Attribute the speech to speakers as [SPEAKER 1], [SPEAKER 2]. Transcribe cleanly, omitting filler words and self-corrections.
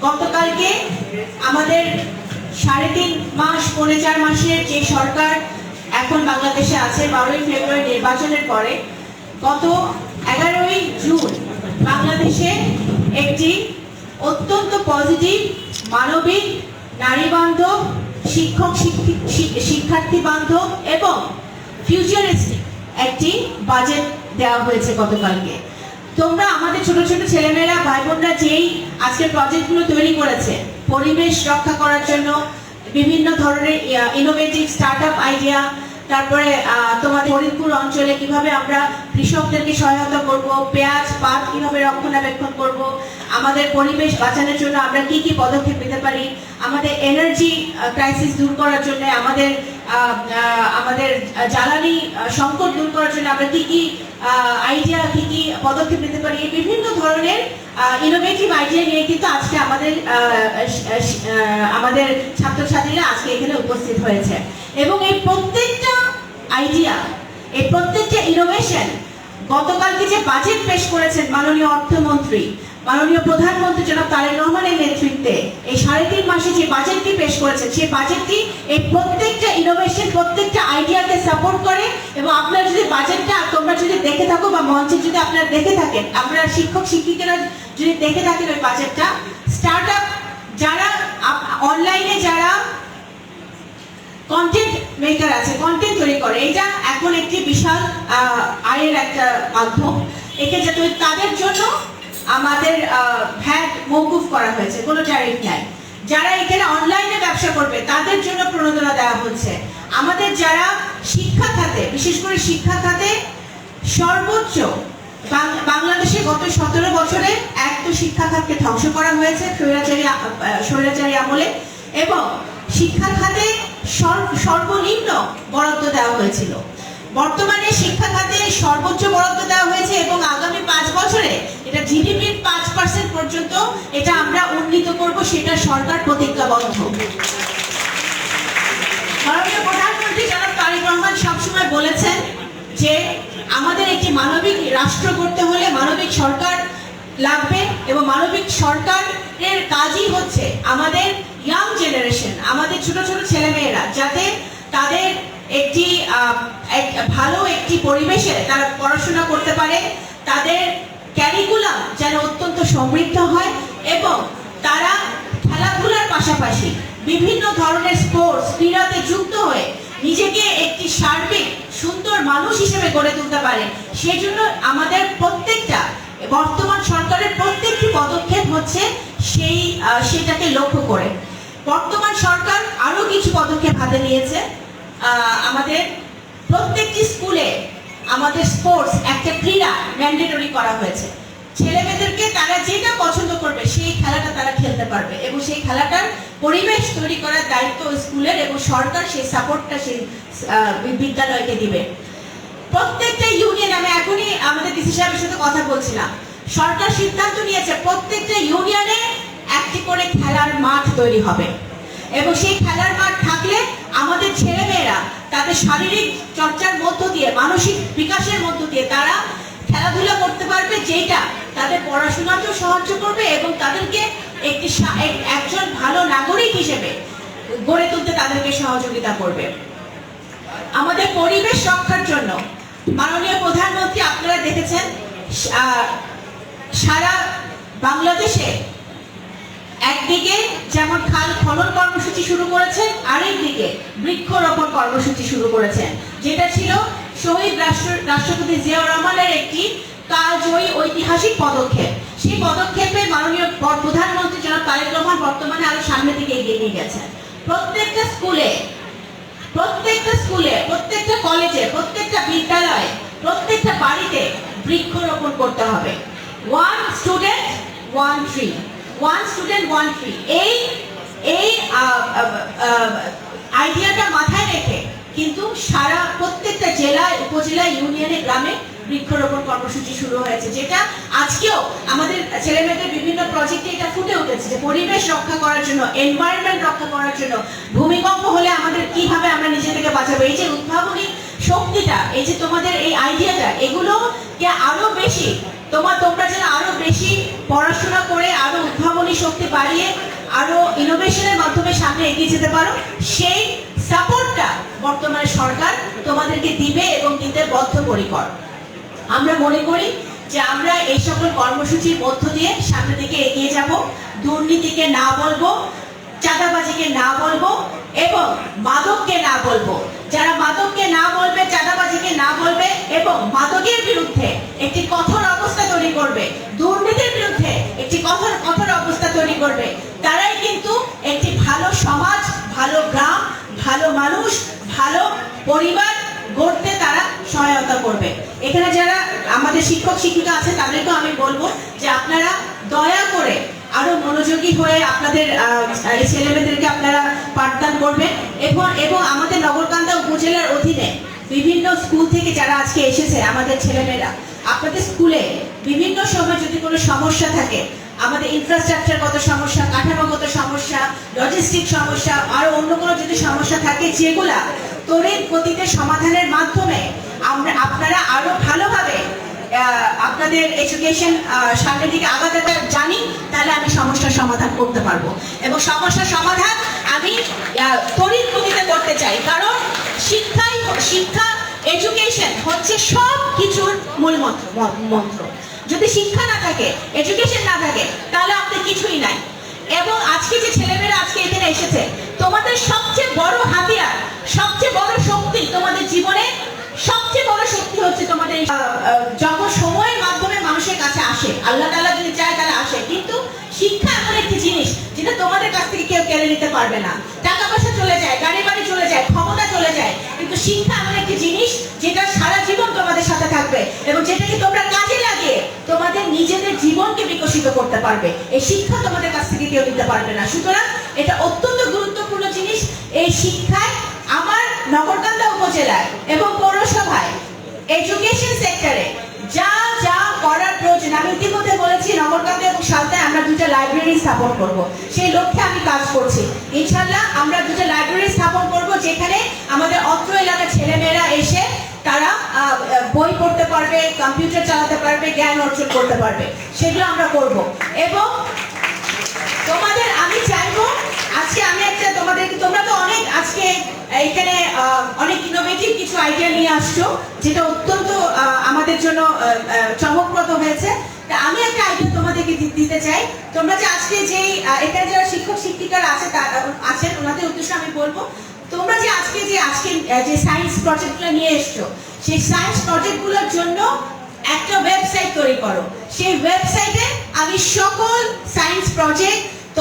[SPEAKER 1] গতকালকে আমাদের 3.5 মাস 4 মাসের যে সরকার এখন বাংলাদেশে আছে 12ই ফেব্রুয়ারি নির্বাচনের পরে গত 11ই জুন বাংলাদেশে একটি অত্যন্ত পজিটিভ মানবিক নারী বান্ধব শিক্ষক শিক্ষার্থী বান্ধব এবং ফিউচারিস্টিক একটি বাজেট দেওয়া হয়েছে গতকালকে। তোমরা আমাদের ছোট ছোট ছেলেমেয়েরা ভাই বোনরা যেই আজকের প্রজেক্টগুলো তৈরি করেছে পরিবেশ রক্ষা করার জন্য বিভিন্ন ধরনের ইনোভেটিভ স্টার্টআপ আইডিয়া, তারপরে তোমাদের ফরিদপুর অঞ্চলে কিভাবে আমরা কৃষকদেরকে সহায়তা করব, পেঁয়াজ পাট কিভাবে রক্ষণাবেক্ষণ করব, আমাদের পরিবেশ বাঁচানোর জন্য আমরা কি কি পদক্ষেপ নিতে পারি, আমাদের এনার্জি ক্রাইসিস দূর করার জন্য আমাদের জ্বালানি সংকট দূর করার জন্য আমরা কি কি আইডিয়া কি কি পদক্ষেপ নিতে পারি, এই বিভিন্ন ধরনের ইনোভেটিভ আইডিয়া নিয়ে কিন্তু আজকে আমাদের ছাত্রছাত্রীরা আজকে এখানে উপস্থিত হয়েছে। এবং এই প্রত্যেকটা আইডিয়া, এই প্রত্যেকটা ইনোভেশন গতকালকে যে বাজেট পেশ করেছেন মাননীয় অর্থমন্ত্রী, মাননীয় প্রধানমন্ত্রী জনাব তারেক রহমানের নেতৃত্বে এই 3.5 মাসে যে বাজেটটি পেশ করেছেন সেই বাজেটটি এই প্রত্যেকটা ইনোভেশন প্রত্যেকটা আইডিয়াকে সাপোর্ট করে। এবং আপনারা যদি বাজেটটা তোমরা যদি দেখে থাকো বা মঞ্চে যদি আপনারা দেখে থাকেন, আপনারা শিক্ষক শিক্ষিকারা যদি দেখে থাকেন ওই বাজেটটা, স্টার্টআপ যারা অনলাইনে যারা কন্টেন্ট মেকার আছে, কন্টেন্ট তৈরি করে, এটা এখন একটি বিশাল আয়ের একটা মাধ্যম। এক্ষেত্রে তাদের জন্য আমাদের ভ্যাট মওকুফ করা হয়েছে, কোনো ট্যারিফ নাই। যারা এখানে অনলাইনে ব্যবসা করবে তাদের জন্য প্রণোদনা দেওয়া হচ্ছে। আমাদের যারা শিক্ষা খাতে, বিশেষ করে শিক্ষা খাতে সর্বোচ্চ বাংলাদেশে গত 17 বছরে এক তো শিক্ষা খাতকে ধ্বংস করা হয়েছে স্বৈরাচারী আমলে, এবং শিক্ষা খাতে সর্বনিম্ন বরাদ্দ দেওয়া হয়েছিল। বর্তমানে শিক্ষা খাতে সর্বোচ্চ বরাদ্দ দেওয়া হয়েছে এবং আগামী 5 বছরে এটা জিডিপির 5% পর্যন্ত এটা আমরা উন্নীত করব, সেটা সরকার প্রতিজ্ঞাবদ্ধ। মাননীয় প্রধানমন্ত্রী জনাব তারেক রহমান সবসময় বলেছেন যে আমাদের একটি মানবিক রাষ্ট্র করতে হলে মানবিক সরকার লাগবে, এবং মানবিক সরকারের কাজই হচ্ছে আমাদের ইয়াং জেনারেশন, আমাদের ছোট ছোট ছেলেমেয়েরা যাতে তাদের একটি ভালো একটি পরিবেশে তারা পড়াশোনা করতে পারে, তাদের ক্যারিকুলাম যেন অত্যন্ত সমৃদ্ধ হয় এবং তারা খেলাধুলার পাশাপাশি বিভিন্ন ধরনের স্পোর্টস ক্রীড়াতে যুক্ত হয়ে নিজেকে একটি সার্বিক সুন্দর মানুষ হিসেবে গড়ে তুলতে পারে। সেজন্য আমাদের প্রত্যেকটা বর্তমান সরকারের প্রত্যেকটি পদক্ষেপ হচ্ছে সেটাকে লক্ষ্য করে। বর্তমান সরকার আরো কিছু পদক্ষেপ হাতে নিয়েছে। আমাদের প্রত্যেকটি স্কুলে আমাদের স্পোর্টস একটা ক্রীড়া ম্যান্ডেটরি করা হয়েছে। ছেলেমেয়েদেরকে তারা যেটা পছন্দ করবে সেই খেলাটা তারা খেলতে পারবে, এবং সেই খেলাটার পরিবেশ তৈরি করার দায়িত্ব স্কুলের, এবং সরকার সেই সাপোর্টটা সেই বিদ্যালয়কে দিবে। প্রত্যেকটা ইউনিয়ন, আমি এখনই আমাদের ডিসি সাহেবের সাথে কথা বলছিলাম, সরকার সিদ্ধান্ত নিয়েছে প্রত্যেকটা ইউনিয়নে একটি করে খেলার মাঠ তৈরি হবে, এবং সেই খেলার মাঠ থাকলে আমাদের ছেলেমেয়েরা তাদের শারীরিক চর্চার মধ্য দিয়ে মানসিক বিকাশের মধ্য দিয়ে তারা খেলাধুলা করতে পারবে, যেটা তাদের পড়াশোনাতেও সাহায্য করবে এবং তাদেরকে একজন ভালো নাগরিক হিসেবে গড়ে তুলতে তাদেরকে সহযোগিতা করবে। আমাদের পরিবেশ রক্ষার জন্য মাননীয় প্রধানমন্ত্রী, আপনারা দেখেছেন সারা বাংলাদেশে একদিকে যেমন খাল খনন কর্মসূচি শুরু করেছেন, আরেকদিকে বৃক্ষরোপণ কর্মসূচি শুরু করেছেন, যেটা ছিল শহীদ রাষ্ট্রপতি জিয়াউর রহমানের একটি কালজয়ী ঐতিহাসিক পদক্ষেপ। সেই পদক্ষেপে মাননীয় প্রধানমন্ত্রী জনাব তারেক রহমান বর্তমানে আরো সামনের দিকে এগিয়ে নিয়ে গেছেন। প্রত্যেকটা স্কুলে, প্রত্যেকটা কলেজে, প্রত্যেকটা বিদ্যালয়ে, প্রত্যেকটা বাড়িতে বৃক্ষরোপণ করতে হবে। 1 student 1 tree, 1 student 1 tree, এই আইডিয়াটা মাথায় রেখে কিন্তু সারা প্রত্যেকটা জেলায়, উপজেলায়, ইউনিয়নে, গ্রামে বৃক্ষরোপণ কর্মসূচি শুরু হয়েছে, যেটা আজকেও আমাদের ছেলেমেয়েদের বিভিন্ন প্রজেক্টে এটা ফুটে উঠেছে যে পরিবেশ রক্ষা করার জন্য, এনভায়রনমেন্ট রক্ষা করার জন্য, ভূমিকম্প হলে আমাদের কিভাবে আমরা নিজেদেরকে বাঁচাবো, এই যে উদ্ভাবনী শক্তিটা, এই যে তোমাদের এই আইডিয়াটা, এগুলোকে আরো বেশি তোমরা যেন আরো বেশি পড়াশোনা করে আরো উদ্ভাবনী শক্তি বাড়িয়ে আরো ইনোভেশনের মাধ্যমে সামনে এগিয়ে যেতে পারো, সেই সাপোর্টটা বর্তমানে সরকার তোমাদেরকে দিবে এবং দিতে বদ্ধপরিকর। আমরা মনে করি যে আমরা এই সকল কর্মসূচির মধ্য দিয়ে সামনের দিকে এগিয়ে যাব। দুর্নীতিকে না বলবো, চাঁদাবাজিকে না বলবো এবং মাদককে না বলবো। যারা মাদককে না বলবে, চাঁদাবাজিকে না বলবে এবং মাদকের বিরুদ্ধে একটি কঠোর অবস্থা তৈরি করবে, দুর্নীতির বিরুদ্ধে একটি কঠোর অবস্থা তৈরি করবে, তারাই কিন্তু একটি ভালো সমাজ, ভালো গ্রাম, ভালো মানুষ, ভালো পরিবার গড়তে তারা সহায়তা করবে। এখানে যারা আমাদের শিক্ষক শিক্ষিকা আছে তাদেরকেও আমি বলবো যে আপনারা দয়া করে আরো মনোযোগী হয়ে আপনাদের এই ছেলেমেয়েদেরকে আপনারা পাঠদান করবেন এবং আমাদের নগরকান্দা উপজেলার অধীনে বিভিন্ন স্কুল থেকে যারা আজকে এসেছে আমাদের ছেলেমেয়েরা, আপনাদের স্কুলে বিভিন্ন সময় যদি কোনো সমস্যা থাকে, আমাদের ইনফ্রাস্ট্রাকচারগত সমস্যা, কাঠামোগত সমস্যা, লজিস্টিক সমস্যা, আরো অন্য কোনো যদি সমস্যা থাকে যেগুলা তড়িৎ গতিতে সমাধানের মাধ্যমে আপনারা আরো ভালোভাবে আপনাদের এডুকেশন সামনের দিকে আগাতে জানি, তাহলে আমি সমস্যার সমাধান করতে পারবো এবং সমস্যার সমাধান আমি তড়িৎ গতিতে করতে চাই। কারণ শিক্ষা এডুকেশন হচ্ছে সব কিছুর মূল মন্ত্র। যদি শিক্ষা না থাকে, এডুকেশন না থাকে, তাহলে আপনার কিছুই নাই। এবং আজকে যে ছেলেমেয়েরা আজকে এখানে এসেছে, তোমাদের সবচেয়ে বড় হাতিয়ার, সবচেয়ে বড় শক্তি তোমাদের জীবনে, সবচেয়ে বড় শক্তি হচ্ছে তোমাদের যখন সময়ের মাধ্যমে মানুষের কাছে আসে, আল্লাহ তাআলা যদি চায় তাহলে আসে। কিন্তু শিক্ষা এমন একটি জিনিস যেটা তোমাদের কাছ থেকে কেউ কেড়ে নিতে পারবে না। টাকা পয়সা চলে যায়, গাড়ি বাড়ি চলে যায়, ক্ষমতা চলে যায়, কিন্তু শিক্ষা এমন একটি জিনিস যেটা সারা জীবন তোমাদের সাথে থাকবে এবং যেটাকে তোমরা কাজে লাগিয়ে তোমাদের নিজেদের জীবনকে বিকশিত করতে পারবে। এই শিক্ষা তোমাদের কাছ থেকে কেউ নিতে পারবে না। সুতরাং এটা অত্যন্ত গুরুত্বপূর্ণ জিনিস। এই শিক্ষায় আমার নগরকান্দা উপজেলায় এবং পৌরসভায় এডুকেশন সেক্টরে যা যা করার প্রয়োজন, আমি ইতিমধ্যে বলেছি নগরকান্দা এবং সালতায় আমরা দুটো লাইব্রেরি স্থাপন করব। সেই লক্ষ্যে আমি কাজ করছি। ইনশাআল্লাহ আমরা দুটো লাইব্রেরি স্থাপন করব, যেখানে আমাদের অত্র এলাকার ছেলেমেয়েরা এসে তারা বই পড়তে পারবে, কম্পিউটার চালাতে পারবে, জ্ঞান অর্জন করতে পারবে। সেগুলো আমরা করব। এবং তোমাদের আমি চাইবো, আজকে আমি একটা তোমরা তো অনেক আজকে এখানে অনেক ইনোভেটিভ কিছু আইডিয়া নিয়ে আসছো, যেটা অত্যন্ত আমাদের জন্য চমকপ্রদ হয়েছে। আমি একটা আইডিয়া তোমাদেরকে দিতে চাই। তোমরা যে আজকে যেই এখানে যারা শিক্ষক শিক্ষিকারা আছেন ওনাদের উদ্দেশ্যে আমি বলবো, তোমরা যে আজকে যে সায়েন্স প্রজেক্টগুলো নিয়ে এসছো, সেই সায়েন্স প্রজেক্টগুলোর জন্য একটা ওয়েবসাইট তৈরি করো। সেই ওয়েবসাইটে আমি সকল সায়েন্স প্রজেক্ট